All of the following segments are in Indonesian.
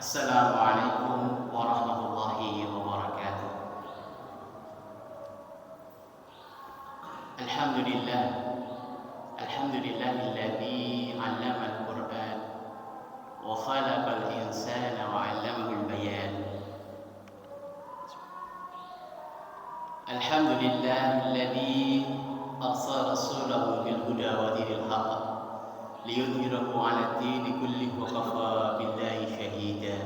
Assalamualaikum warahmatullahi wabarakatuh. Alhamdulillah, alhamdulillahilladzi 'allama al-Qur'an wa khalaqal insana wa 'allamahu al-bayan. Alhamdulillahilladzi arsala rasulahu bil huda wa dinil haqq liyudhhirahu 'ala ad-dini kullihi wa kafa billahi shahida.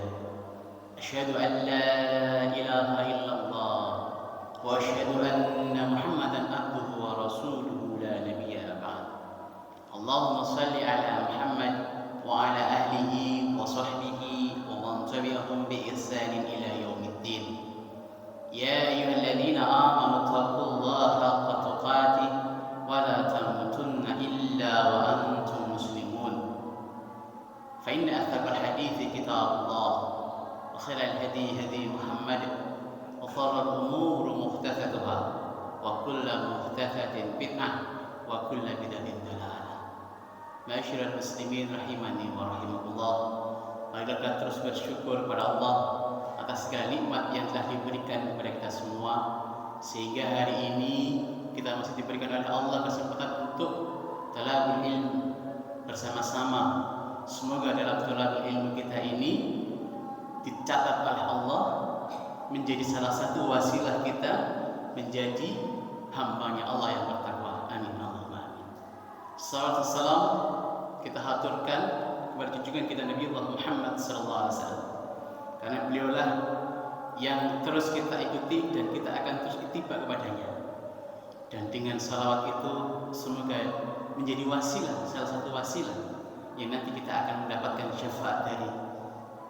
Asyhadu an la ilaha illallah wa asyhadu anna Muhammadan abduhu wa rasuluhu la nabiyya ba'd. Allahumma shalli ala Muhammad wa ala ahlihi wa sahbihi wa man tabi'ahum bi ihsanin ila yaumiddin. Ya ayyuhalladzina amanu taqullaha haqqa tuqatih wa la tamutunna illa wa antum muslimun. Fa inna asdaqal hadithi kitabullah wa khairal hadi hadi Muhammad wa sharral umuri muhdatsatuha wa kullu muhdatsatin bid'ah wa kullu bid'atin dhalalah. Ma'asyiral muslimin rahimani wa rahimakumullah. Marilah kita terus bersyukur kepada Allah atas segala nikmat yang telah diberikan kepada kita semua, sehingga hari ini kita masih diberikan oleh Allah kesempatan untuk talabul ilmu bersama-sama. Semoga dalam talabul ilmu kita ini dicatat oleh Allah menjadi salah satu wasilah kita menjadi hambanya Allah yang bertakwa. Amin Allahumma amin. Salawat dan salam kita haturkan kepada junjungan kita Nabi Allah Muhammad sallallahu alaihi wasallam, karena beliaulah yang terus kita ikuti dan kita akan terus ittiba kepadanya. Dan dengan salawat itu semoga menjadi wasilah, salah satu wasilah yang nanti kita akan mendapatkan syafaat dari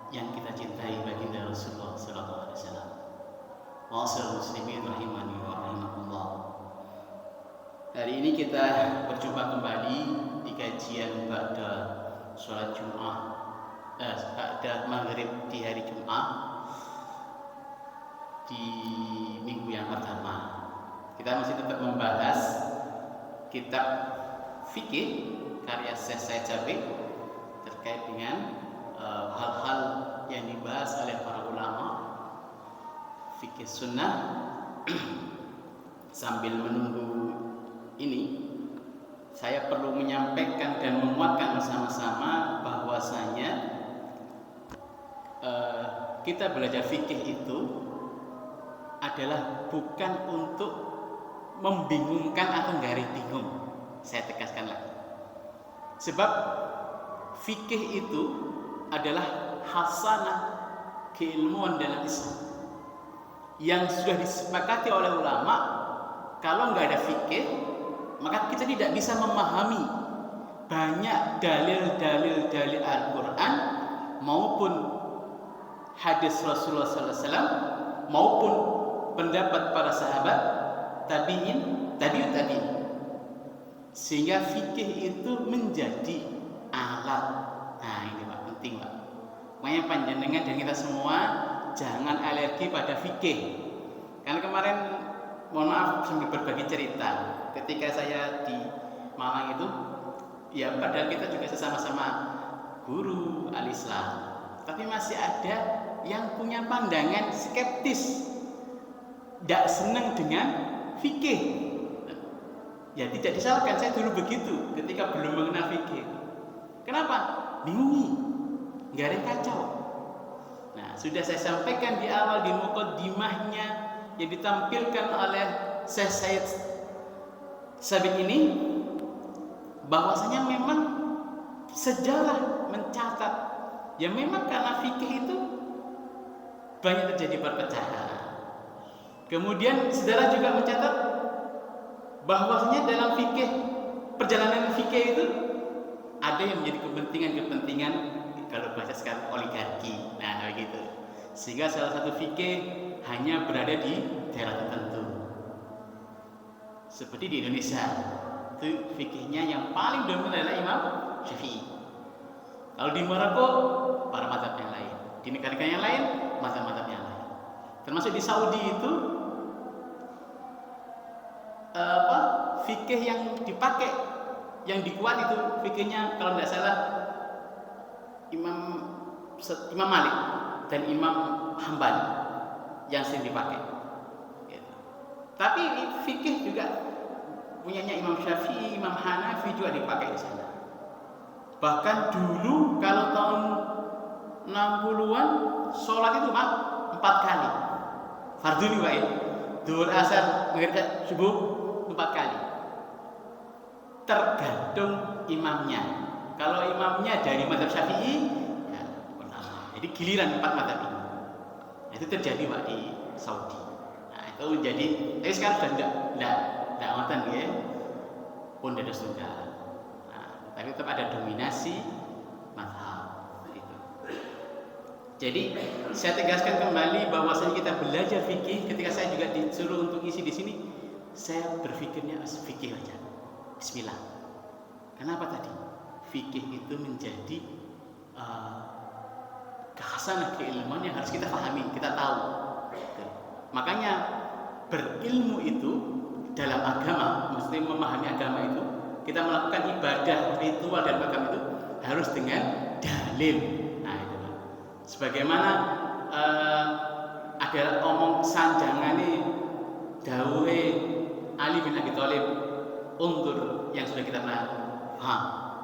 yang kita cintai baginda Rasulullah sallallahu alaihi wasallam. Ma'asyiral muslimin rahimani wa rahimakumullah. Hari ini kita berjumpa kembali di kajian ba'da sholat Jumat, ba'da maghrib di hari Jumat di minggu yang pertama. Kita masih tetap membahas kitab fikih karya Syekh Said Jabi terkait dengan hal-hal yang dibahas oleh para ulama fikih sunnah. Sambil menunggu ini, saya perlu menyampaikan dan menguatkan bersama-sama bahwasanya kita belajar fikih itu adalah bukan untuk membingungkan atau nggari bingung. Saya tegaskan lagi. Sebab fikih itu adalah hasanah keilmuan dalam Islam yang sudah disepakati oleh ulama. Kalau nggak ada fikih, maka kita tidak bisa memahami banyak dalil-dalil dari Al-Quran maupun hadis Rasulullah SAW maupun pendapat para sahabat tabi'in. Sehingga fikih itu menjadi alat. Nah ini Pak, penting Pak. Makanya panjenengan dan kita semua jangan alergi pada fikih. Karena kemarin, mohon maaf sambil berbagi cerita, ketika saya di Malang itu, ya padahal kita juga sesama-sama guru al-Islam, tapi masih ada yang punya pandangan skeptis, tidak senang dengan fikih. Ya tidak disalahkan, saya dulu begitu ketika belum mengenal fikih. Kenapa? Bingungi, nggak ada kacau. Nah, sudah saya sampaikan di awal di muqaddimahnya yang ditampilkan oleh Syekh Said Sabiq ini, bahwasanya memang sejarah mencatat ya memang karena fikih itu banyak terjadi perpecahan. Kemudian saudara juga mencatat bahwasanya dalam fikih, perjalanan fikih itu ada yang menjadi kepentingan, kalau bahasa sekarang oligarki. Nah begitu, sehingga salah satu fikih hanya berada di daerah tertentu. Seperti di Indonesia, itu fikihnya yang paling dominan adalah Imam Syafi'i. Kalau di Maroko, para mazhab yang lain. Di negara-negara yang lain, mazhab-mazhab yang lain. Termasuk di Saudi itu, fikih yang dipakai, yang dikuat itu fikihnya kalau tidak salah Imam Imam Malik dan Imam Hambali yang sering dipakai. Gitu. Tapi fikih juga punyanya Imam Syafi'i, Imam Hanafi juga dipakai di sana. Bahkan dulu kalau tahun 60-an sholat itu 4 kali. Fardhu nih Pak ya. Zuhur, asar, maghrib, subuh 4 kali. Tergantung imamnya. Kalau imamnya dari mazhab Syafi'i, ya pertama. Jadi giliran 4 mazhab ini. Itu terjadi Pak di Saudi. Nah, itu jadi, tapi sekarang sudah tidak ngoten ya. Pun ada tunggal. Nah, tapi tetap ada dominasi mazhab. Jadi saya tegaskan kembali bahwasanya kita belajar fikih. Ketika saya juga disuruh untuk isi di sini, saya berpikirnya fikih aja. Bismillah. Kenapa tadi? Fikih itu menjadi kekhasan keilmuan yang harus kita pahami, kita tahu. Makanya berilmu itu dalam agama, mesti memahami agama itu, kita melakukan ibadah, ritual dan agama itu harus dengan dalil. Nah itu. Sebagaimana ada omong sanjangan nih dawuhe Ali bin Abi Thalib, undur yang sudah kita pernah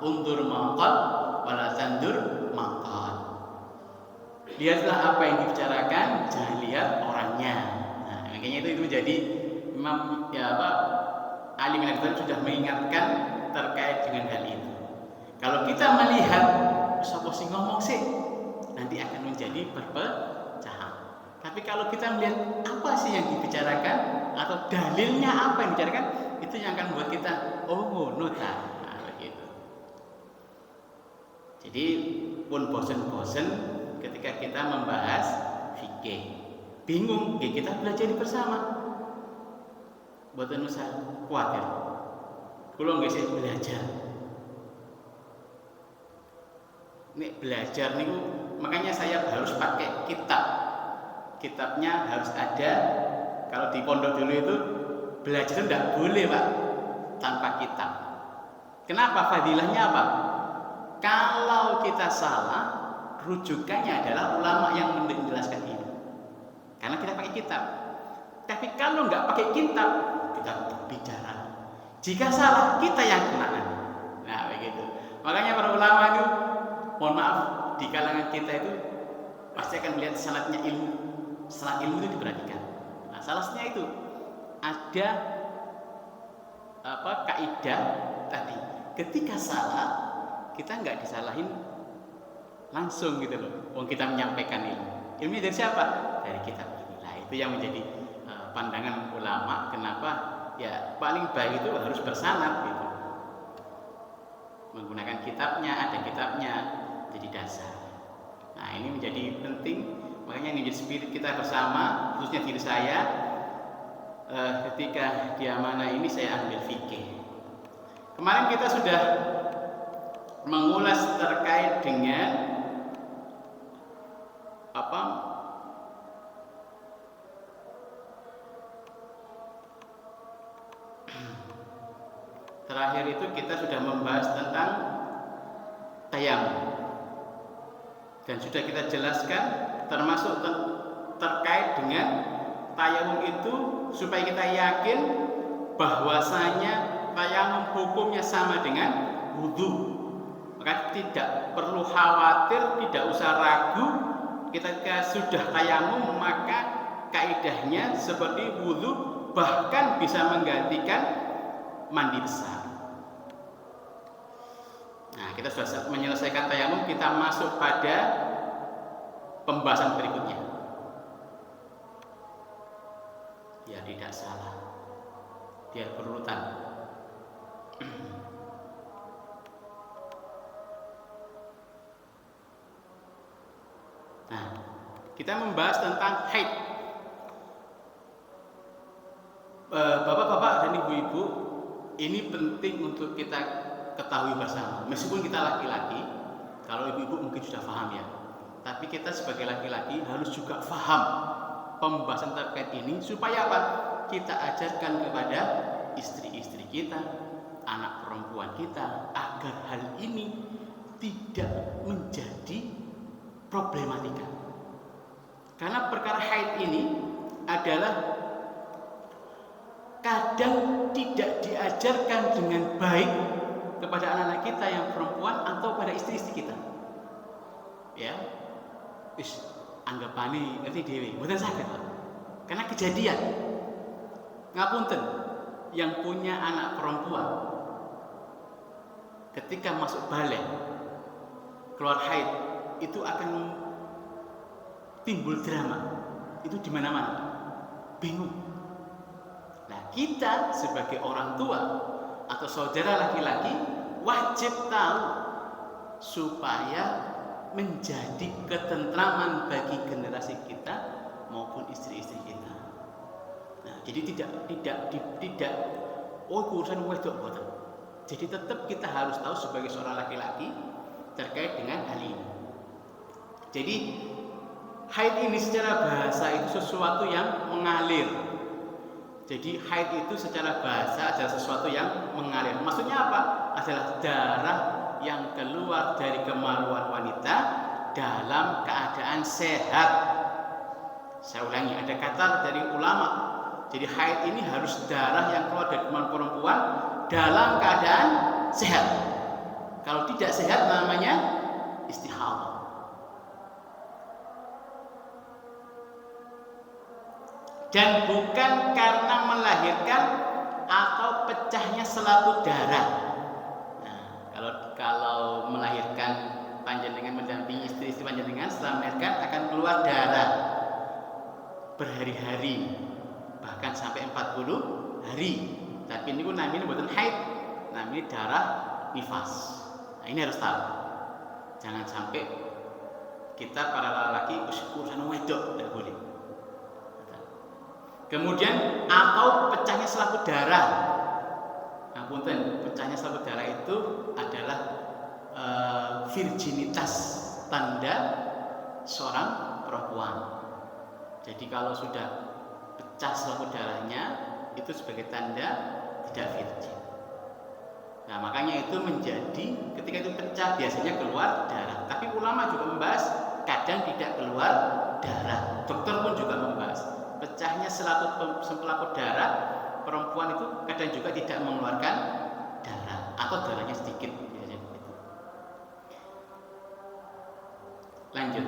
undur maqal wala tandur maqal. Lihatlah apa yang dibicarakan, jangan lihat orangnya. Nah, makanya itu menjadi Imam Ali bin Abi Thalib sudah mengingatkan terkait dengan hal itu. Kalau kita melihat sapa sing ngomong sih, nanti akan menjadi perpecahan. Tapi kalau kita melihat apa sih yang dibicarakan atau dalilnya apa yang dibicarakan, itu yang akan membuat kita nota. Nah, begitu. Jadi pun bosen-bosen ketika kita membahas fikih. Bingung, kita belajar bersama. Boten usah khawatir. Kulo nggih sih belajar. Nek belajar niku makanya saya harus pakai kitab. Kitabnya harus ada. Kalau di pondok dulu itu belajar itu tidak boleh Pak tanpa kitab. Kenapa? Fadilahnya apa? Kalau kita salah, rujukannya adalah ulama yang menjelaskan ini. Karena kita pakai kitab. Tapi kalau nggak pakai kitab, kita bicara. Jika salah, kita yang kena. Nah begitu. Makanya para ulama itu, mohon maaf, di kalangan kita itu pasti akan melihat sanadnya ilmu. Sanad ilmu itu diperhatikan. Nah, salah satunya itu ada kaidah tadi. Ketika salah, kita nggak disalahin langsung gitu loh. Wong kita menyampaikan ilmu. Ilmunya dari siapa? Dari kitab ini. Nah, itu yang menjadi pandangan ulama. Kenapa? Ya paling baik itu harus bersanad gitu. Menggunakan kitabnya, ada kitabnya jadi dasar. Nah ini menjadi penting, makanya ini menjadi spirit kita bersama, khususnya diri saya. Ketika di amanah ini saya ambil fikih. Kemarin kita sudah mengulas terkait dengan terakhir itu kita sudah membahas tentang tayamum. Dan sudah kita jelaskan termasuk terkait dengan tayamum itu supaya kita yakin bahwasanya tayamum hukumnya sama dengan wudu. Maka tidak perlu khawatir, tidak usah ragu ketika sudah tayamum, maka kaidahnya seperti wudu, bahkan bisa menggantikan mandi besar. Nah, kita sudah menyelesaikan tayamum, kita masuk pada pembahasan berikutnya. Biar tidak salah, biar berurutan. Nah, kita membahas tentang haid. Bapak-bapak dan ibu-ibu, ini penting untuk kita ketahui bersama. Meskipun kita laki-laki, kalau ibu-ibu mungkin sudah paham ya, tapi kita sebagai laki-laki harus juga paham pembahasan terkait ini supaya apa? Kita ajarkan kepada istri-istri kita, anak perempuan kita, agar hal ini tidak menjadi problematika. Karena perkara haid ini adalah kadang tidak diajarkan dengan baik kepada anak-anak kita yang perempuan atau pada istri-istri kita. Ya, anggapane ngerti dhewe, mboten saged, Pak. Karena kejadian. Ngapunten, yang punya anak perempuan ketika masuk balik keluar haid itu akan timbul drama. Itu di mana-mana. Bingung. Nah, kita sebagai orang tua atau saudara laki-laki wajib tahu supaya menjadi ketentraman bagi generasi kita maupun istri-istri kita. Nah, jadi tidak urusan wedok boten. Jadi tetap kita harus tahu sebagai seorang laki-laki terkait dengan hal ini. Jadi haid ini secara bahasa itu sesuatu yang mengalir. Jadi haid itu secara bahasa adalah sesuatu yang mengalir. Maksudnya apa? Adalah darah yang keluar dari kemaluan wanita dalam keadaan sehat. Saya ulangi, ada kata dari ulama. Jadi haid ini harus darah yang keluar dari kemaluan perempuan dalam keadaan sehat. Kalau tidak sehat namanya istihadah. Dan bukan karena melahirkan atau pecahnya selaput darah. Nah, kalau melahirkan panjenengan mendampingi istri-istri panjenengan setelah melahirkan akan keluar darah berhari-hari, bahkan sampai 40 hari. Tapi ini pun namanya bukan haid, namanya darah nifas. Nah, ini harus tahu. Jangan sampai kita para lelaki urusan wedok tidak boleh. Kemudian atau pecahnya selaput darah. Nah, punten, pecahnya selaput darah itu adalah virginitas, tanda seorang perempuan. Jadi kalau sudah pecah selaput darahnya itu sebagai tanda tidak virgin. Nah, makanya itu menjadi ketika itu pecah biasanya keluar darah. Tapi ulama juga membahas kadang tidak keluar darah. Dokter pun juga membahas pecahnya selaput darah perempuan itu kadang juga tidak mengeluarkan darah atau darahnya sedikit biasanya begitu. Lanjut,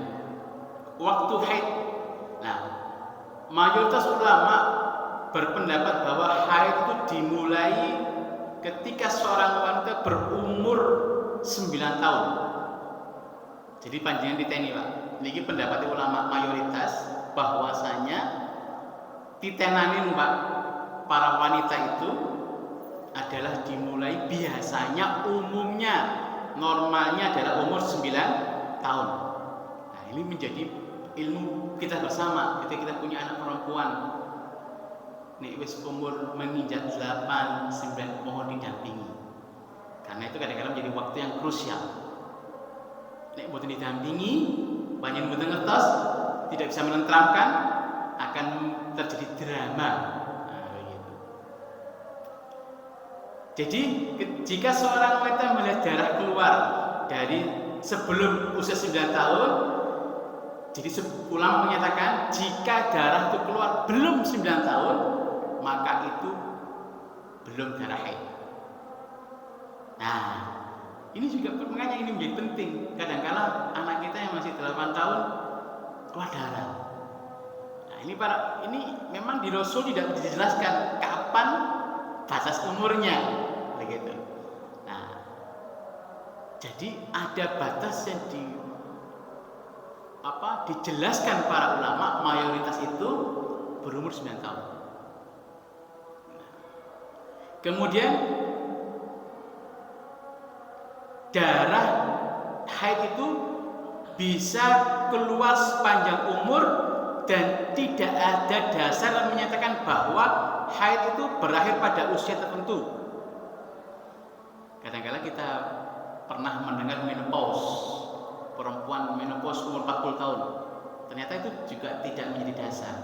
waktu haid. Nah, mayoritas ulama berpendapat bahwa haid itu dimulai ketika seorang wanita berumur 9 tahun. Jadi panjenengan diteni, Pak. Niki pendapat ulama mayoritas bahwasanya titenanin, Pak, para wanita itu adalah dimulai biasanya umumnya normalnya adalah umur 9 tahun. Nah, ini menjadi ilmu kita bersama ketika kita punya anak perempuan. Nek wis umur menginjak 8, 9 mohon didampingi. Karena itu kadang-kadang menjadi waktu yang krusial. Nek mboten didampingi, panjenengan mboten ngertos, tidak bisa menenteramkan, akan terjadi drama. Nah, begitu. Jadi jika seorang wanita melihat darah keluar dari sebelum usia 9 tahun, jadi ulama menyatakan jika darah itu keluar belum 9 tahun, maka itu belum darah haid. Nah, ini juga makanya ini menjadi penting. Kadang-kala anak kita yang masih 8 tahun keluar darah. Ini memang di Rasul tidak dijelaskan kapan batas umurnya, begitu. Nah, jadi ada batas yang dijelaskan para ulama, mayoritas itu berumur 9 tahun. Kemudian darah haid itu bisa keluar sepanjang umur dan tidak ada dasar yang menyatakan bahwa haid itu berakhir pada usia tertentu. Kadang-kadang kita pernah mendengar menopause, perempuan menopause umur 40 tahun. Ternyata itu juga tidak menjadi dasar.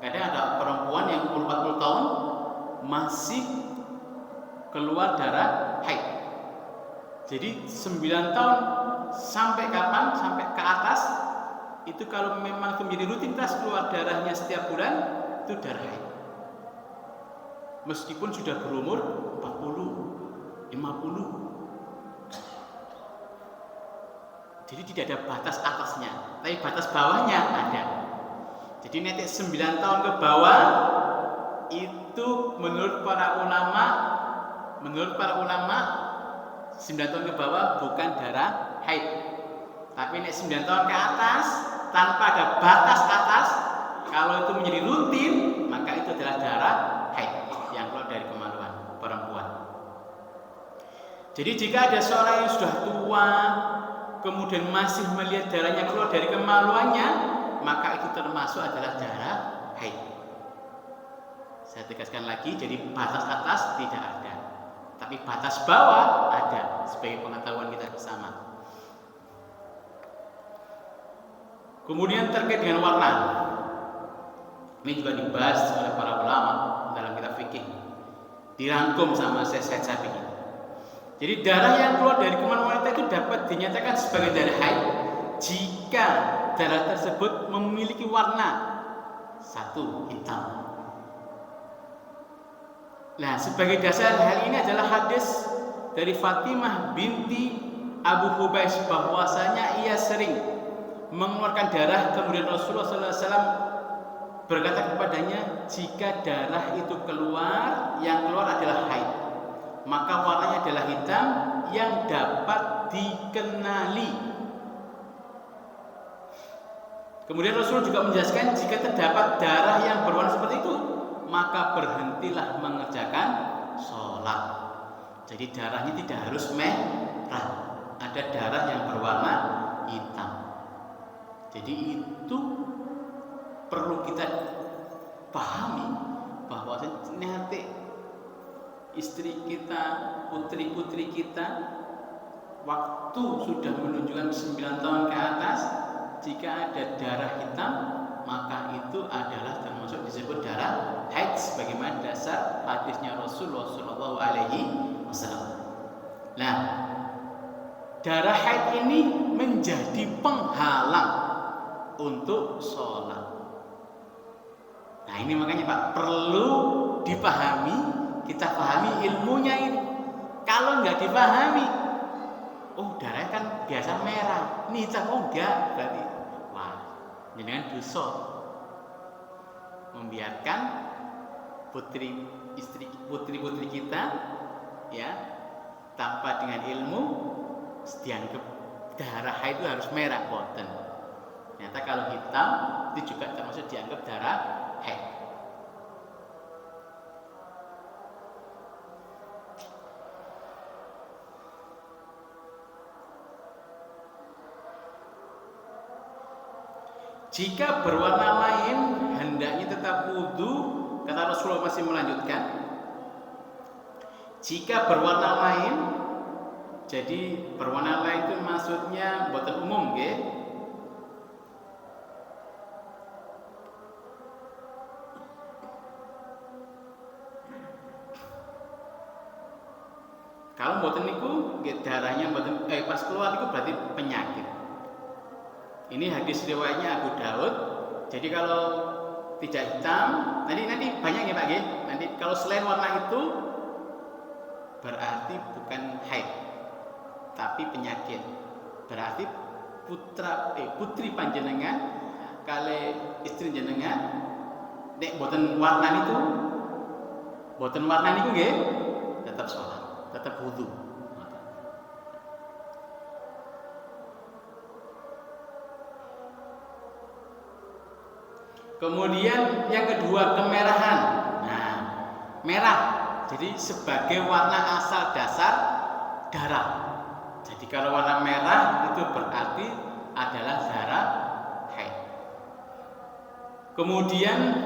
Kadang ada perempuan yang umur 40 tahun masih keluar darah haid. Jadi 9 tahun sampai kapan? Sampai ke atas itu kalau memang itu menjadi rutinitas keluar darahnya setiap bulan, itu darah haid. Meskipun sudah berumur 40, 50. Jadi tidak ada batas atasnya, tapi batas bawahnya ada. Jadi nanti 9 tahun ke bawah itu menurut para ulama 9 tahun ke bawah bukan darah haid. Tapi nek 9 tahun ke atas tanpa ada batas atas, kalau itu menjadi rutin, maka itu adalah darah haid yang keluar dari kemaluan perempuan. Jadi jika ada seorang yang sudah tua kemudian masih melihat darahnya keluar dari kemaluannya, maka itu termasuk adalah darah haid. Saya tegaskan lagi, jadi batas atas tidak ada, tapi batas bawah ada, sebagai pengetahuan kita bersama. Kemudian terkait dengan warna, ini juga dibahas oleh para ulama dalam kitab fikih, dirangkum sama Syekh Syafi'i. Jadi darah yang keluar dari kemaluan wanita itu dapat dinyatakan sebagai darah haid jika darah tersebut memiliki warna 1 hitam. Nah, sebagai dasar hal ini adalah hadis dari Fatimah binti Abu Hubais bahwasanya ia sering mengeluarkan darah, kemudian Rasulullah SAW berkata kepadanya, jika darah itu keluar, yang keluar adalah haid, maka warnanya adalah hitam yang dapat dikenali. Kemudian Rasul juga menjelaskan, jika terdapat darah yang berwarna seperti itu, maka berhentilah mengerjakan sholat. Jadi darahnya tidak harus merah, ada darah yang berwarna hitam. Jadi itu perlu kita pahami bahwa nanti istri kita, putri-putri kita, waktu sudah menunjukkan 9 tahun ke atas, jika ada darah hitam, maka itu adalah termasuk disebut darah haid sebagaimana dasar hadisnya Rasulullah SAW. Nah, darah haid ini menjadi penghalang untuk sholat. Nah, ini makanya Pak perlu dipahami, kita pahami ilmunya ini. Kalau nggak dipahami, oh darahnya kan biasa merah, ini hitam, oh enggak, berarti wah, jangan dosa membiarkan putri-putri kita ya tanpa dengan ilmu dianggap darah haid itu harus merah, boten. Ternyata kalau hitam itu juga termasuk dianggap darah haid. Jika berwarna lain, hendaknya tetap wudu, kata Rasulullah masih melanjutkan. Jika berwarna lain, jadi berwarna lain itu maksudnya boten umum, nggih. Kalau mboten niku darahnya mboten pas keluar itu berarti penyakit. Ini hadis riwayatnya Abu Daud. Jadi kalau tidak hitam, nanti banyak ya Pak nggih. Nanti kalau selain warna itu berarti bukan haid, tapi penyakit. Berarti putri panjenengan kali istri jenengan nek mboten warna niku nggih tetap sholat, tetap wudu. Kemudian yang kedua, kemerahan. Nah, merah jadi sebagai warna asal dasar darah. Jadi kalau warna merah itu berarti adalah darah haid. Kemudian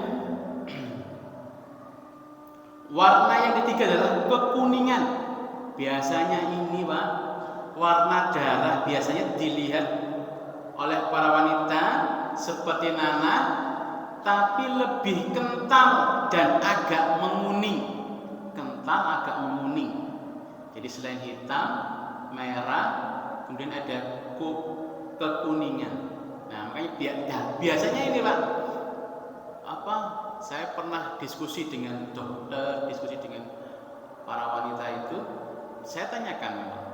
warna yang ketiga adalah kekuningan. Biasanya ini Pak, warna darah biasanya dilihat oleh para wanita seperti nanah, tapi lebih kental dan agak menguning. Kental agak menguning. Jadi selain hitam, merah, kemudian ada kekuningan. Nah, makanya biasanya ini Pak, saya pernah diskusi dengan dokter, diskusi dengan para wanita itu, saya tanyakan memang,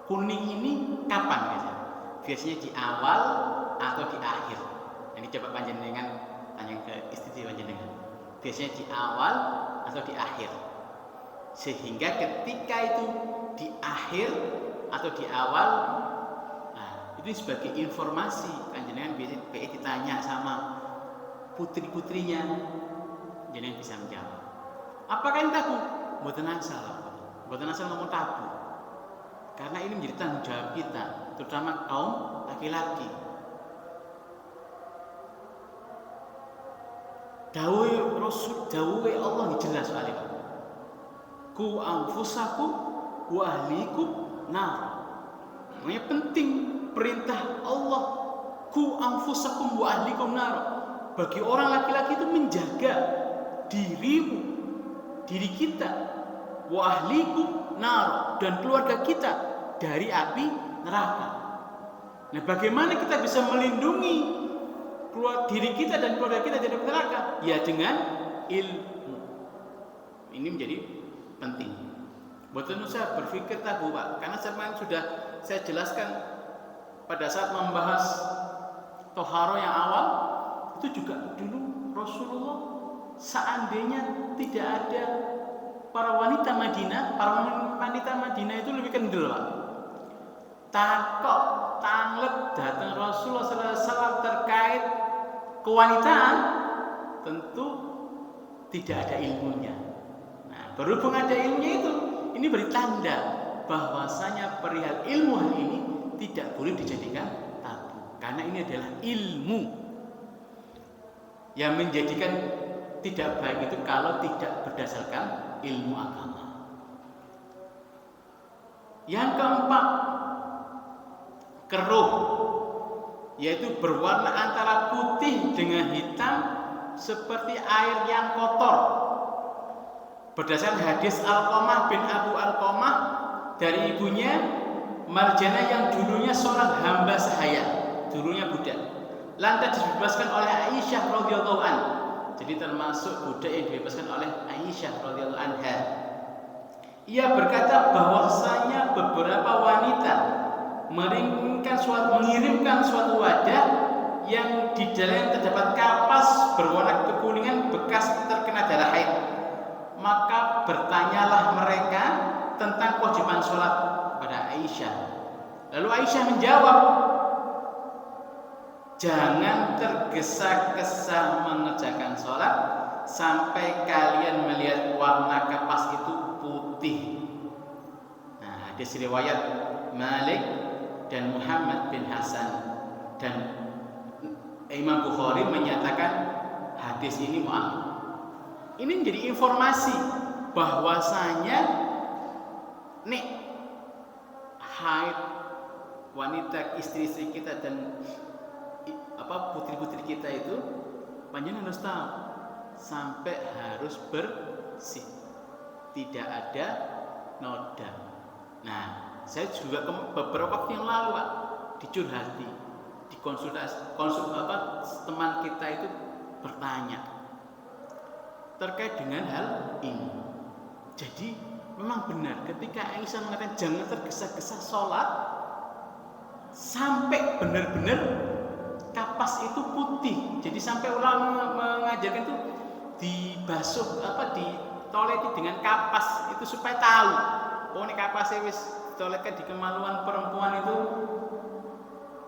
kuning ini kapan biasanya? Biasanya di awal atau di akhir? Ini coba panjenengan tanya ke istri panjenengan. Biasanya di awal atau di akhir? Sehingga ketika itu di akhir atau di awal, nah, itu sebagai informasi panjenengan biasanya ditanya sama putri-putrinya, jenengan bisa menjawab. Apakah ini tabu? Mboten asal ngomong tabu. Karena ini menjadi tanggung jawab kita, terutama kaum laki-laki. Dawuh Rasul, dawuh Allah jelas soal itu. Ku anfusakum wa ahlikum nar. Ini penting perintah Allah. Ku anfusakum wa ahlikum nar. Bagi orang laki-laki itu menjaga dirimu, diri kita, wa ahlikum nar, dan keluarga kita dari api neraka. Nah, bagaimana kita bisa melindungi diri kita dan keluarga kita dari api neraka? Ya dengan ilmu. Ini menjadi penting. Betul, saya berpikir tahu Pak, karena sudah saya jelaskan pada saat membahas toharo yang awal, itu juga dulu Rasulullah seandainya tidak ada para wanita Madinah itu lebih kendel Pak. Takok tanglet datang Rasulullah SAW terkait kewanitaan, tentu tidak ada ilmunya. Nah, berhubung ada ilmunya itu, ini beri tanda bahwasanya perihal ilmu hal ini tidak boleh dijadikan tabu, karena ini adalah ilmu. Yang menjadikan tidak baik itu kalau tidak berdasarkan ilmu agama. Yang keempat, keruh, yaitu berwarna antara putih dengan hitam seperti air yang kotor. Berdasarkan hadis Alqamah bin Abu Alqamah dari ibunya Marjana yang dulunya seorang hamba sahaya, dulunya budak, lantas dibebaskan oleh Aisyah radhiyallahu anha. Jadi termasuk budak yang dibebaskan oleh Aisyah radhiyallahu anha. Ia berkata bahwasanya beberapa wanita mengirimkan suatu wadah yang di dalamnya terdapat kapas berwarna kekuningan bekas terkena darah haid. Maka bertanyalah mereka tentang kewajiban sholat kepada Aisyah. Lalu Aisyah menjawab, jangan tergesa-gesa mengerjakan sholat sampai kalian melihat warna kapas itu putih. Nah, hadis riwayat Malik dan Muhammad bin Hasan, dan Imam Bukhari menyatakan hadis ini mu'allaq. Ini menjadi informasi bahwasanya nih haid wanita istri-istri kita dan putri-putri kita itu panjenengan harus tahu sampai harus bersih, tidak ada noda. Nah, saya juga beberapa waktu yang lalu Pak dicurhati, teman kita itu bertanya terkait dengan hal ini. Jadi memang benar ketika Aisyah mengatakan jangan tergesa-gesa sholat sampai benar-benar kapas itu putih. Jadi sampai orang mengajarkan itu dibasuh ditoleti dengan kapas itu supaya tahu, oh ini kapasnya wis ditoletkan di kemaluan perempuan itu.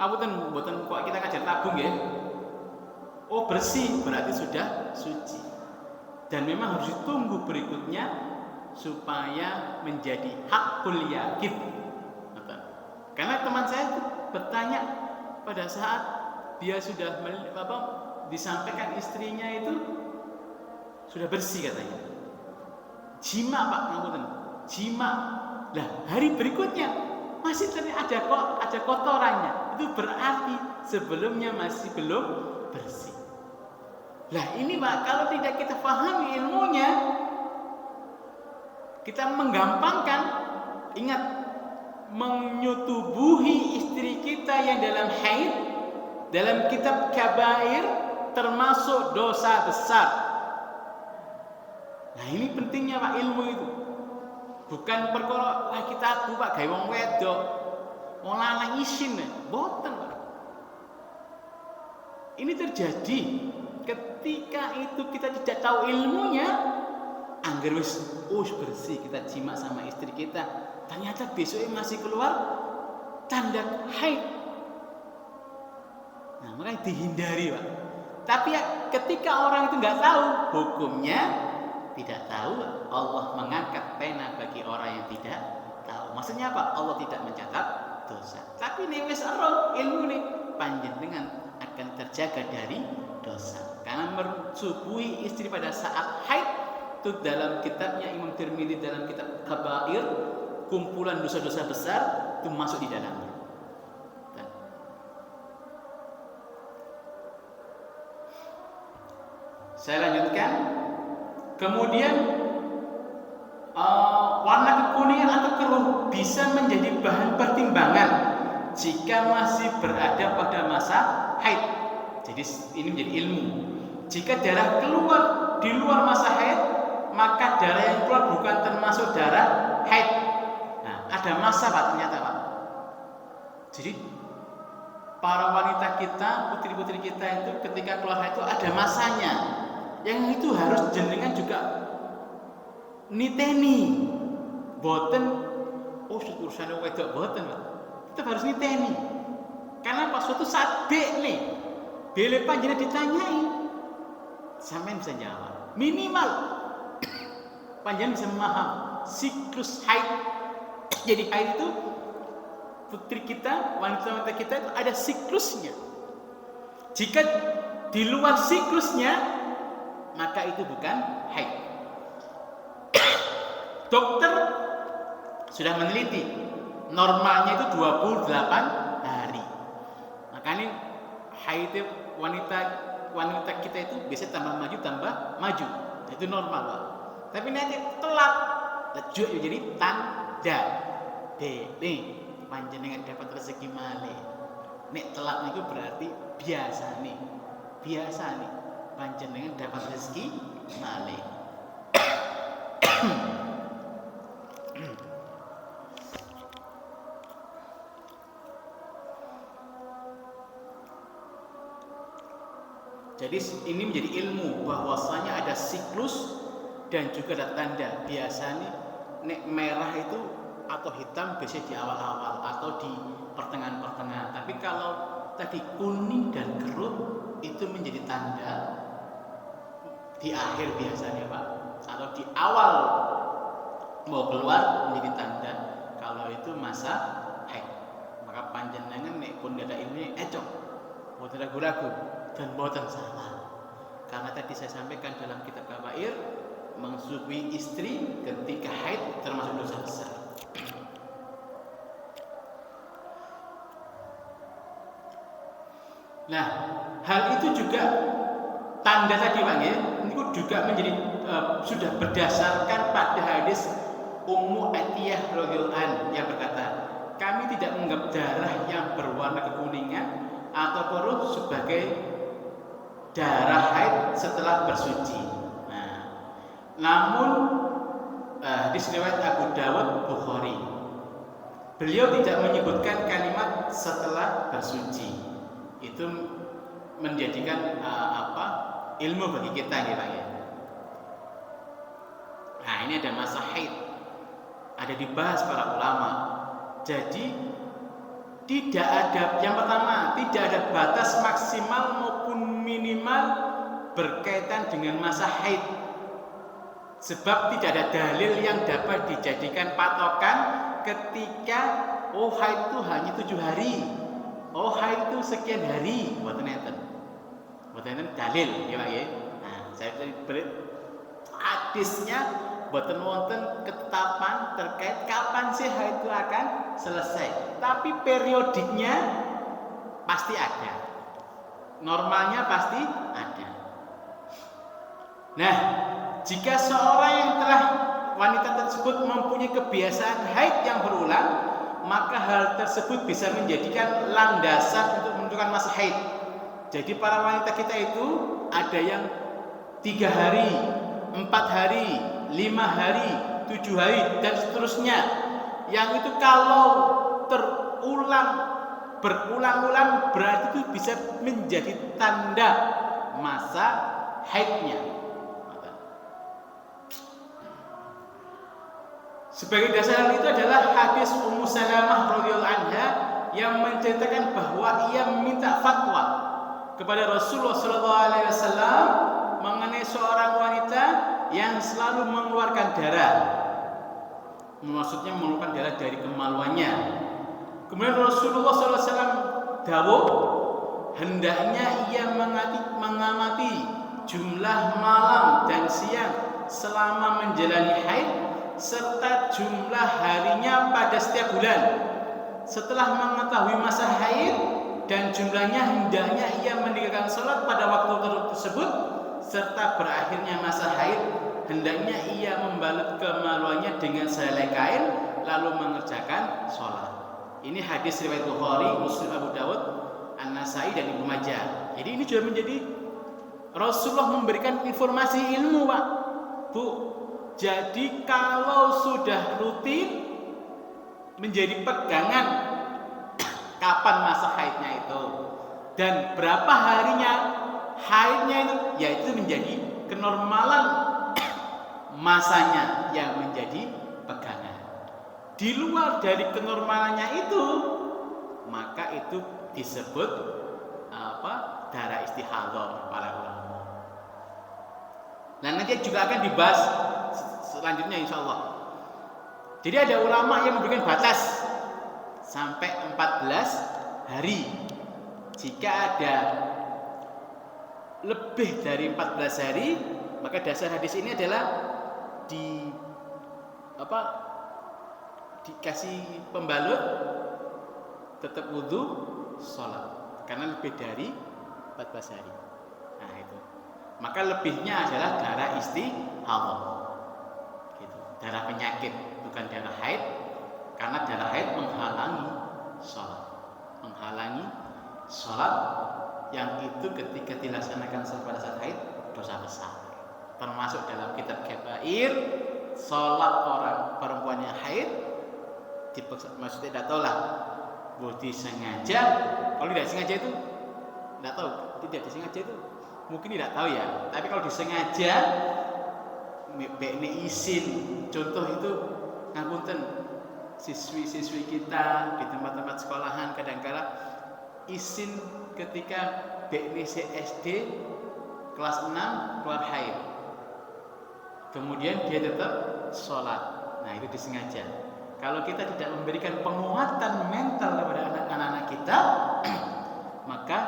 Mboten kok kita ngajar tabung ya. Oh bersih, berarti sudah suci. Dan memang harus ditunggu berikutnya supaya menjadi hakul yakin. Karena teman saya itu bertanya pada saat dia sudah disampaikan istrinya itu sudah bersih katanya. Jima Pak, jima. Lah hari berikutnya masih ternyata ada kotorannya. Itu berarti sebelumnya masih belum bersih. Lah ini Pak, kalau tidak kita pahami ilmunya, kita menggampangkan. Ingat, menyutubuhi istri kita yang dalam haid dalam kitab kabair termasuk dosa besar. Nah ini pentingnya Pak ilmu itu. Bukan perkara wah kita Pak gawe wong wedok. Wong lanang isin, boten Pak. Ini terjadi ketika itu kita tidak tahu ilmunya. Angger wis bersih kita jima sama istri kita, ternyata besoknya masih keluar tanda haid. Nah, makanya dihindari, Pak. Tapi ya, ketika orang itu nggak tahu hukumnya, tidak tahu, Allah mengangkat pena bagi orang yang tidak tahu. Maksudnya apa? Allah tidak mencatat dosa. Tapi ini wis ero ilmu nih, panjenengan akan terjaga dari dosa. Karena mensubuhi istri pada saat haid itu dalam kitabnya Imam Tirmidzi dalam kitab Kabair, kumpulan dosa-dosa besar itu masuk di dalamnya. Saya lanjutkan. Kemudian warna kekuningan atau keruh bisa menjadi bahan pertimbangan jika masih berada pada masa haid. Jadi ini menjadi ilmu. Jika darah keluar di luar masa haid, maka darah yang keluar bukan termasuk darah haid. Nah, ada masa Pak ternyata Pak. Jadi para wanita kita, putri-putri kita itu ketika keluar haid itu ada masanya. Yang itu harus jenengan juga niteni. Boten urusan wedok boten Pak. Tetap harus niteni. Karena pas suatu saat nih, bila panjenengan ditanyai, sampean bisa jawab. Minimal panjenengan bisa memaham siklus haid. Jadi haid itu putri kita, wanita-wanita kita itu ada siklusnya. Jika di luar siklusnya, maka itu bukan haid. Dokter sudah meneliti normalnya itu 28 hari. Makanya haid wanita kita itu bisa tambah maju. Itu normal Pak. Tapi nanti telat, lejuk jadi tanda. Nih panjenengan dapat rezeki malih. Nek telat niku berarti biasa nih. Panjenengan dapat rezeki malih. Jadi ini menjadi ilmu bahwasanya ada siklus dan juga ada tanda. Biasanya nek merah itu atau hitam biasanya di awal-awal atau di pertengahan-pertengahan. Tapi kalau tadi kuning dan keruh itu menjadi tanda di akhir biasanya Pak, atau di awal mau keluar menjadi tanda kalau itu masa haid. Maka panjenengan nek pun ada ilmunya boten ragu-ragu dan boten salah. Karena tadi saya sampaikan dalam kitab Kabair, mensubuhi istri ketika haid termasuk dosa besar. Nah, hal itu juga tanda tadi Pak ya, itu juga menjadi sudah berdasarkan pada hadis Ummu Atiyah radhiyallahu anha yang berkata, kami tidak menganggap darah yang berwarna kekuningan atau keruh sebagai darah haid setelah bersuci. Nah, namun hadis riwayat Abu Dawud Bukhari, beliau tidak menyebutkan kalimat setelah bersuci. Itu menjadikan ilmu bagi kita ya Pak ya. Nah ini ada masa haid, ada dibahas para ulama. Jadi tidak ada, yang pertama tidak ada batas maksimal maupun minimal berkaitan dengan masa haid. Sebab tidak ada dalil yang dapat dijadikan patokan ketika haid itu hanya 7 hari. Haid itu sekian hari, buatan enten dalil ya Pak ya. Nah, saya beri hadisnya buatan wonten ketetapan terkait kapan sih haid itu akan selesai. Tapi periodiknya pasti ada. Normalnya pasti ada. Nah, jika seorang yang telah wanita tersebut mempunyai kebiasaan haid yang berulang, maka hal tersebut bisa menjadikan landasan untuk menentukan masa haid. Jadi para wanita kita itu ada yang 3 hari, 4 hari, 5 hari, 7 hari dan seterusnya. Yang itu kalau berulang-ulang berarti itu bisa menjadi tanda masa haidnya. Sebagai dasar itu adalah hadis Ummu Salamah radhiyallahu anha yang menceritakan bahwa ia meminta fatwa kepada Rasulullah SAW mengenai seorang wanita yang selalu mengeluarkan darah. Maksudnya mengeluarkan darah dari kemaluannya. Kemudian Rasulullah SAW dawuh, hendaknya ia mengamati jumlah malam dan siang selama menjalani haid serta jumlah harinya pada setiap bulan. Setelah mengetahui masa haid dan jumlahnya, hendaknya ia meninggalkan sholat pada waktu tersebut, serta berakhirnya masa haid hendaknya ia membalut kemaluannya dengan sehelai kain lalu mengerjakan sholat. Ini hadis riwayat Bukhari, Muslim, Abu Dawud, An-Nasai dan Ibnu Majah. Jadi ini juga menjadi Rasulullah memberikan informasi ilmu, Pak, Bu. Jadi kalau sudah rutin menjadi pegangan kapan masa haidnya itu dan berapa harinya haidnya itu, yaitu menjadi kenormalan masanya yang menjadi pegangan. Di luar dari kenormalannya itu, maka itu disebut darah istihadhah para ulama. Dan nanti juga akan dibahas selanjutnya insya Allah. Jadi ada ulama yang memberikan batas sampai 14 hari. Jika ada lebih dari 14 hari, maka dasar hadis ini adalah dikasih pembalut, tetap wudhu, sholat, karena lebih dari 14 hari. Nah itu. Maka lebihnya adalah darah istihadhah, gitu. Darah penyakit, bukan darah haid, karena darah haid menghalangi sholat yang itu ketika dilaksanakan pada saat haid dosa besar. Termasuk dalam kitab kabair, sholat orang perempuan yang haid maksudnya tidak tahu lah, disengaja. Kalau tidak sengaja itu tidak tahu, tidak disengaja itu mungkin tidak tahu ya. Tapi kalau disengaja, bekne izin, contoh itu ngapunten siswi-siswi kita di tempat-tempat sekolahan kadang-kala izin ketika bekne SD kelas 6 keluar haid, kemudian dia tetap sholat. Nah itu disengaja. Kalau kita tidak memberikan penguatan mental kepada anak-anak kita, maka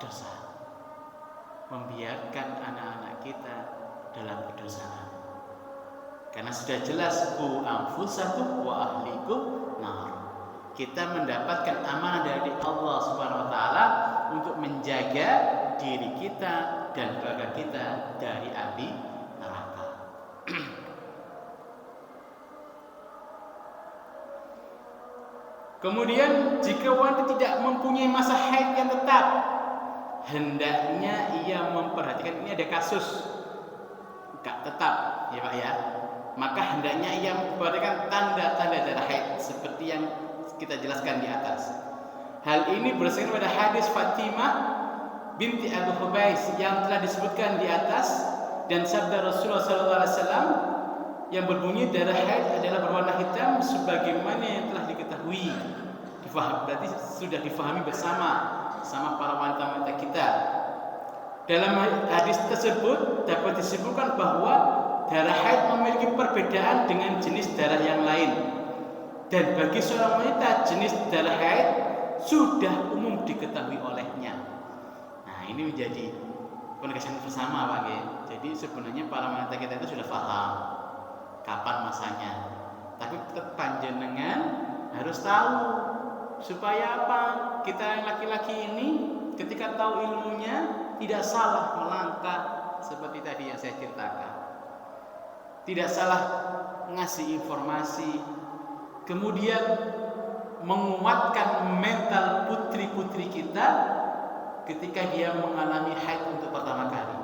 dosa. Membiarkan anak-anak kita dalam kedosaan. Karena sudah jelas qu anfusakum wa ahlikum nar. Kita mendapatkan amanah dari Allah Subhanahu wa taala untuk menjaga diri kita dan keluarga kita dari api neraka. Kemudian jika wanita tidak mempunyai masa haid yang tetap, hendaknya ia memperhatikan, ini ada kasus gak tetap ya Pak ya, maka hendaknya ia memperhatikan tanda-tanda darah haid seperti yang kita jelaskan di atas. Hal ini berdasarkan pada hadis Fatimah binti Abu Hubais yang telah disebutkan di atas dan sabda Rasulullah SAW yang berbunyi darah haid adalah berwarna hitam sebagaimana yang telah diketahui. Berarti sudah difahami bersama para wanita-wanita kita. Dalam hadis tersebut dapat disimpulkan bahwa darah haid memiliki perbedaan dengan jenis darah yang lain. Dan bagi seorang wanita, jenis darah haid sudah umum diketahui olehnya. Nah, ini menjadi penegasan bersama Pak. Jadi sebenarnya para wanita kita itu sudah paham kapan masanya. Tapi tetap panjenengan harus tahu supaya apa? Kita yang laki-laki ini ketika tahu ilmunya tidak salah melangkah seperti tadi yang saya ceritakan. Tidak salah ngasih informasi, kemudian menguatkan mental putri-putri kita ketika dia mengalami haid untuk pertama kali,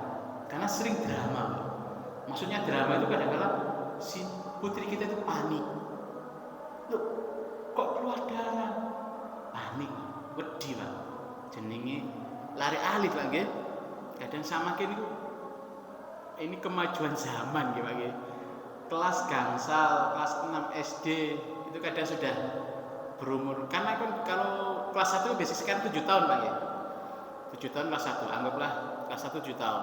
karena sering drama, Pak. Maksudnya drama itu kadang-kadang si putri kita itu panik. Loh, kok keluar darah? Panik, wedi, Pak. Jenenge lari alit, Pak, nggih. Kadang sama kene ini kemajuan zaman nggih, Pak, nggih. Kelas gangsal, kelas 6 SD itu kadang sudah berumur, karena kan kalau kelas 1 biasanya sekarang 7 tahun, Pak, ya. 7 tahun kelas 1, anggaplah kelas 1 7 tahun.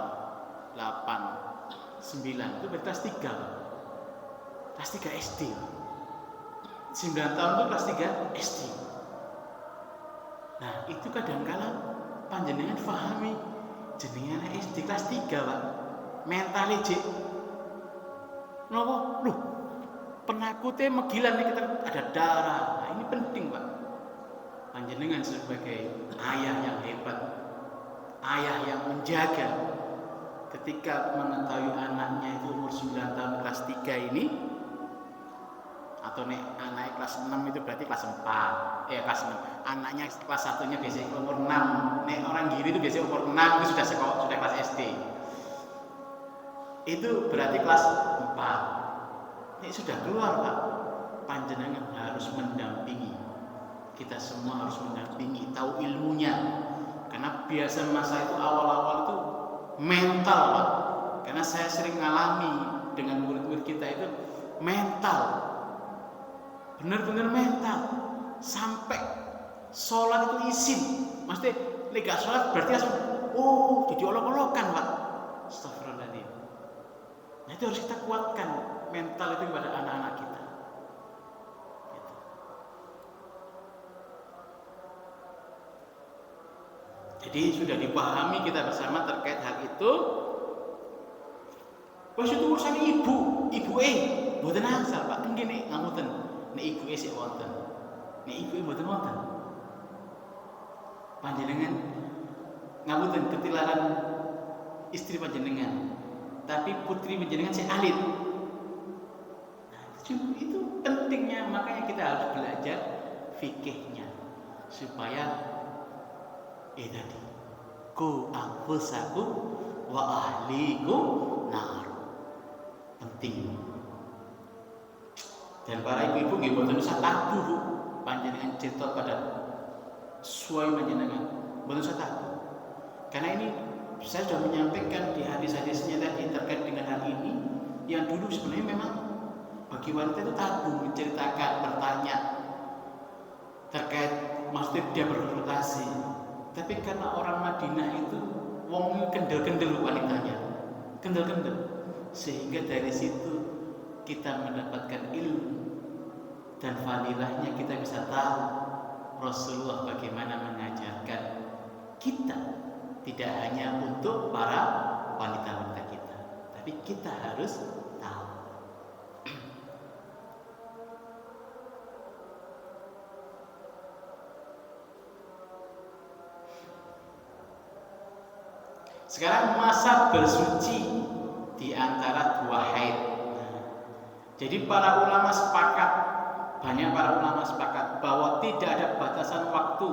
8, 9 itu berarti kelas 3, Pak. Kelas 3 SD, Pak. 9 tahun itu kelas 3 SD. Nah, itu kadang-kala panjenengan pahami jenengan SD kelas 3, Pak. Mentale jek nopo? Loh, penakutnya megilan nih, kita ada darah. Nah, ini penting, Pak. Panjenengan sebagai ayah yang hebat, ayah yang menjaga, ketika mengetahui anaknya itu umur 9 tahun kelas 3 ini, atau nih anaknya kelas 6 itu berarti kelas 4, kelas 6. Anaknya kelas 1-nya biasanya umur 6. Nih orang gini itu biasanya umur 6 itu sudah sekolah, sudah kelas SD. Itu berarti kelas 4. Ini sudah keluar, Pak. Panjenengan harus mendampingi. Kita semua harus mendampingi, tahu ilmunya. Karena biasa masa itu awal-awal itu mental, Pak. Karena saya sering ngalami dengan murid-murid kita itu mental. Benar-benar mental. Sampai sholat itu izin. Maksudnya lega sholat berarti langsung jadi olok-olokan, Pak. Astagfirullahaladzim. Nah, itu harus kita kuatkan mental itu kepada anak-anak kita. Gitu. Jadi sudah dipahami kita bersama terkait hal itu. Wes itu urusan ibu mboten asal, Pak. Nggih ngapunten. Nek ibuke sik wonten. Nek ibuke mboten wonten. Panjenengan ngapunten ketilaran istri panjenengan. Tapi putri panjenengan sik alit. Nah, itu pentingnya, makanya kita harus belajar fikihnya supaya tadi ku anfusakum wa ahlikum nar. Penting. Dan para ibu-ibu nggih mboten usah tabu, Bu. Panjenengan cerita pada suami panjenengan, mboten usah tabu. Karena ini saya sudah menyampaikan di hadis-hadisnya tadi terkait dengan hal ini, yang dulu sebenarnya memang bagi wanita itu tabu menceritakan, bertanya terkait, maksudnya dia berkonsultasi. Tapi karena orang Madinah itu wong kendel-kendel wanitanya, kendel-kendel, sehingga dari situ kita mendapatkan ilmu dan fadilahnya, kita bisa tahu Rasulullah bagaimana mengajarkan kita. Tidak hanya untuk para wanita-wanita kita, tapi kita harus tahu. Sekarang masa bersuci di antara 2 haid. Jadi para ulama sepakat, banyak para ulama sepakat bahwa tidak ada batasan waktu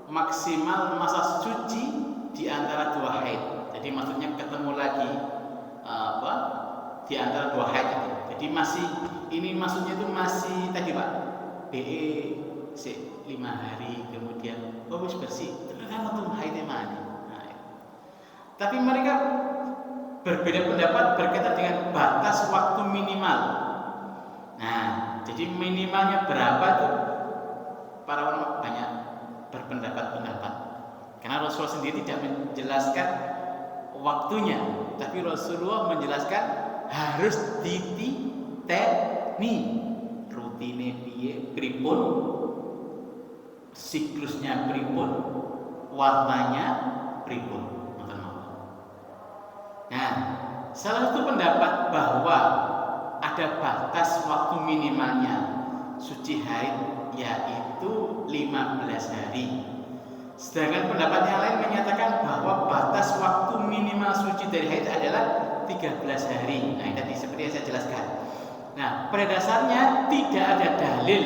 maksimal masa suci di antara 2 haid. Jadi maksudnya ketemu lagi di antara 2 haid itu. Jadi masih, ini maksudnya itu masih tadi, Pak, BE 5 hari kemudian wis bersih, ternyata waktu haidnya mana. Nah, tapi mereka berbeda pendapat berkaitan dengan batas waktu minimal. Nah, jadi minimalnya berapa tuh? Para ulama banyak berpendapat-pendapat. Karena Rasulullah sendiri tidak menjelaskan waktunya, tapi Rasulullah menjelaskan harus dititeni rutine piye, pripun, siklusnya pripun, warnanya pripun. Nah, salah satu pendapat bahwa ada batas waktu minimalnya suci haid, yaitu 15 hari. Sedangkan pendapat yang lain menyatakan bahwa batas waktu minimal suci dari haid adalah 13 hari. Nah, ini tadi seperti yang saya jelaskan. Nah, pada dasarnya tidak ada dalil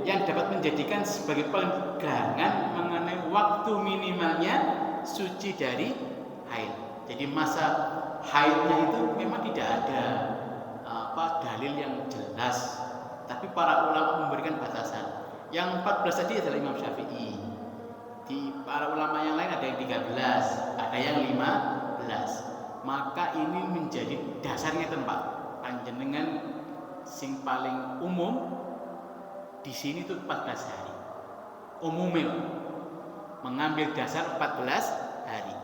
yang dapat menjadikan sebagai pegangan mengenai waktu minimalnya suci dari haid. Jadi masa haidnya itu memang tidak ada dalil yang jelas, tapi para ulama memberikan batasan. Yang 14 tadi adalah Imam Syafi'i. Di para ulama yang lain ada yang 13, ada yang 15. Maka ini menjadi dasarnya tempat panjenengan sing paling umum di sini itu 14 hari. Umumnya mengambil dasar 14 hari.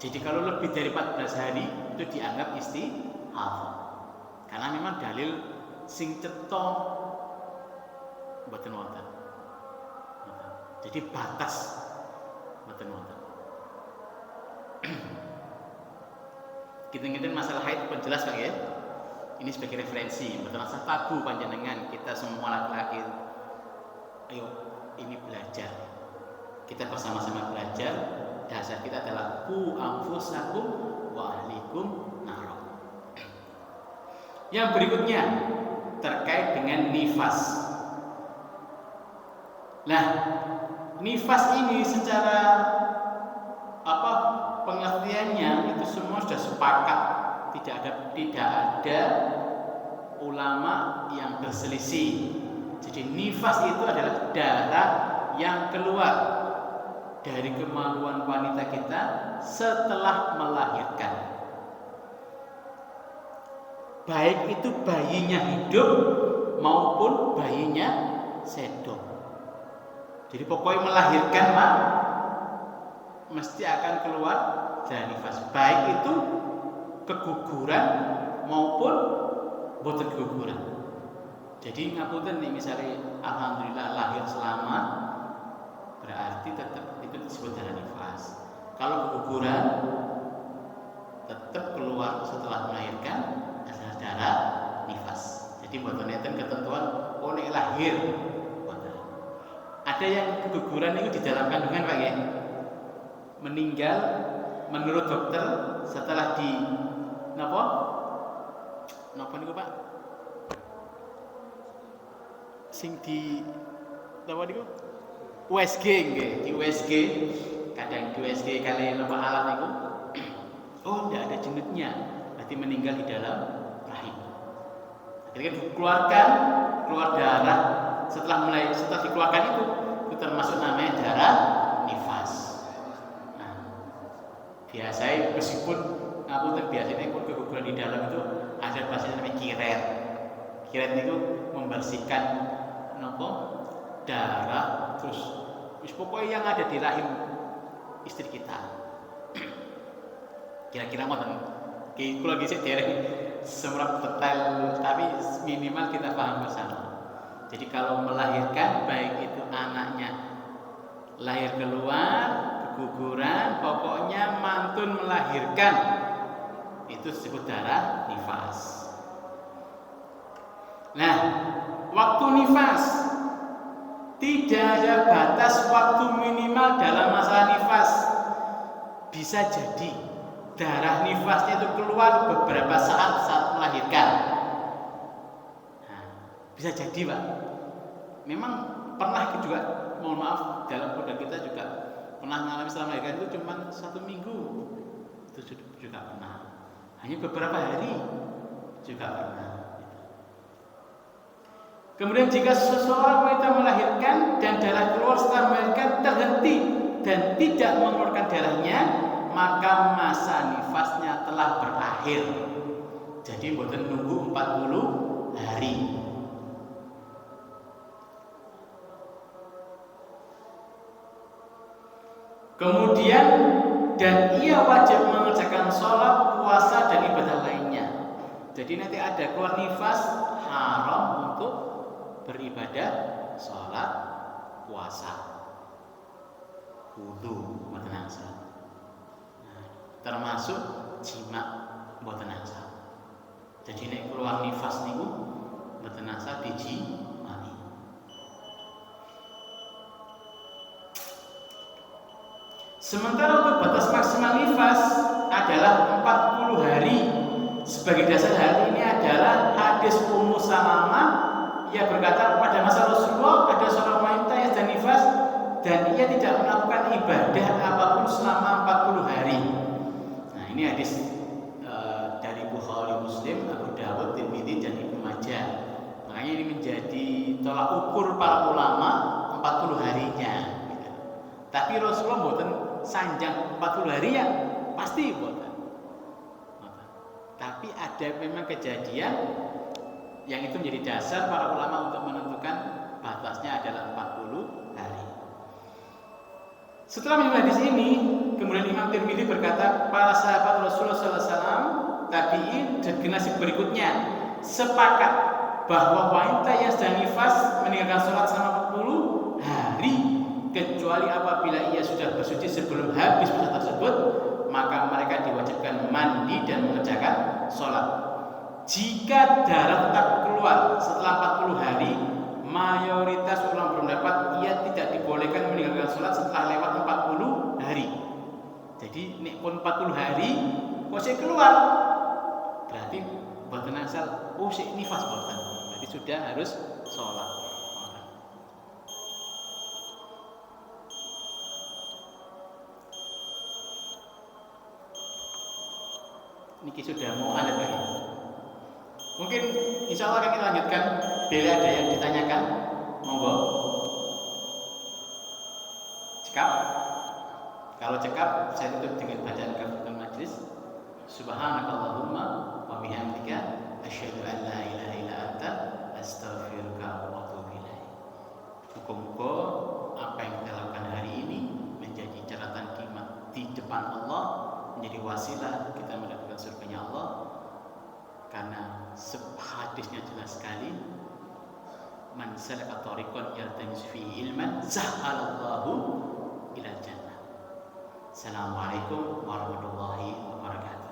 Jadi kalau lebih dari 14 hari itu dianggap istihadah. Karena memang dalil sing cetha mboten wonten. Jadi batas mboten wonten. Kita masalah haid penjelas Pak ya. Ini sebagai referensi, mboten usah tabu panjenengan kita semua laki-laki. Ayo ini belajar. Kita bersama-sama belajar. Dasar kita adalah ku anfusakum wa ahlikum nar. Yang berikutnya terkait dengan nifas. Nah, nifas ini secara pengertiannya itu semua sudah sepakat, tidak ada ulama yang berselisih. Jadi nifas itu adalah darah yang keluar dari kemaluan wanita kita setelah melahirkan. Baik itu bayinya hidup maupun bayinya sedok. Jadi pokoknya melahirkan mesti akan keluar dari nifas. Baik itu keguguran maupun boten keguguran. Jadi ngapunten nih misalnya alhamdulillah lahir selamat, berarti tetap itu disebut darah nifas. Kalau keguguran tetap keluar setelah melahirkan adalah darah nifas. Jadi boten enten ketentuan nek lahir. Ada yang keguguran itu di dalam kandungan Pak ya. Meninggal menurut dokter setelah di napa niku Pak? Sing di napa niku? USG nggih, di USG kadang di USG kali napa alat niku. Oh, tidak ada jenutnya. Berarti meninggal di dalam rahim. Ketika dikeluarkan keluar darah setelah dikeluarkan itu termasuk namanya darah nifas. Nah, biasanya meskipun biasanya pun keguguran di dalam itu ada bahasa namanya kiret. Kiret itu membersihkan darah terus pokoknya yang ada di rahim istri kita. Kira-kira ngoten. Kula lagi dereng semurah detail tapi minimal kita paham bersama. Jadi kalau melahirkan baik itu anaknya lahir keluar, keguguran, pokoknya mantun melahirkan itu disebut darah nifas. Nah, waktu nifas tidak ada batas waktu minimal dalam masalah nifas. Bisa jadi darah nifasnya itu keluar beberapa saat melahirkan. Nah, bisa jadi Pak. Memang pernah juga, mohon maaf, dalam keluarga kita juga pernah mengalami setelah melahirkan itu cuma 1 minggu. Itu juga pernah. Hanya beberapa hari juga pernah. Kemudian jika seseorang wanita melahirkan dan darah keluar setelah melahirkan terhenti dan tidak mengeluarkan darahnya, maka masa nifasnya telah berakhir. Jadi boten nunggu 40 hari. Kemudian dan ia wajib mengerjakan sholat, puasa dan ibadah lainnya. Jadi nanti ada keluar nifas haram untuk beribadah, sholat, puasa, wudu, mboten asal. Termasuk jima mboten asal. Jadi nek keluar nifas niku mboten asal dijimai. Sementara untuk batas maksimal nifas adalah 40 hari. Sebagai dasar hal ini adalah hadis Ummu Salamah. Ia berkata pada masa Rasulullah ada seorang wanita yang sedang nifas dan ia tidak melakukan ibadah apapun selama 40 hari. Nah, ini hadis dari Bukhari, Muslim, Abu Dawud, Tirmidzi dan Ibnu Majah. Makanya ini menjadi tolak ukur para ulama 40 harinya. Gitu. Tapi Rasulullah mboten sanjang 40 hari ya pasti mboten. Tapi ada memang kejadian yang itu menjadi dasar para ulama untuk menentukan batasnya adalah 40 hari. Setelah minum hadis ini, kemudian Imam Tirmidzi berkata, para sahabat Rasulullah SAW, tabi'in dan generasi berikutnya sepakat bahwa wanita yang sedang nifas meninggalkan sholat selama 40 hari kecuali apabila ia sudah bersuci sebelum habis puasa tersebut, maka mereka diwajibkan mandi dan mengerjakan sholat. Jika darah tetap keluar setelah 40 hari, mayoritas ulama berpendapat ia tidak dibolehkan meninggalkan sholat setelah lewat 40 hari. Jadi nek pun 40 hari kok keluar, berarti boten asal sik nifas boten. Berarti sudah harus sholat. Niki sudah mau ada lagi. Mungkin insya Allah akan kita lanjutkan. Bila ada yang ditanyakan, monggo. Cekap. Kalau cekap, saya tutup dengan bacaan kafaratul majlis. Subhanakallahumma wa bihamdika asyhadu an la ilaha illa anta astaghfiruka wa atubu ilaik. Muga-muga apa yang kita lakukan hari ini menjadi catatan di depan Allah, menjadi wasilah kita mendapatkan surganya Allah. Karena hadisnya jelas sekali, man salaka tariqan yaltamisu fihi ilman sahhalallahu ilal jannah. Assalamualaikum warahmatullahi wabarakatuh.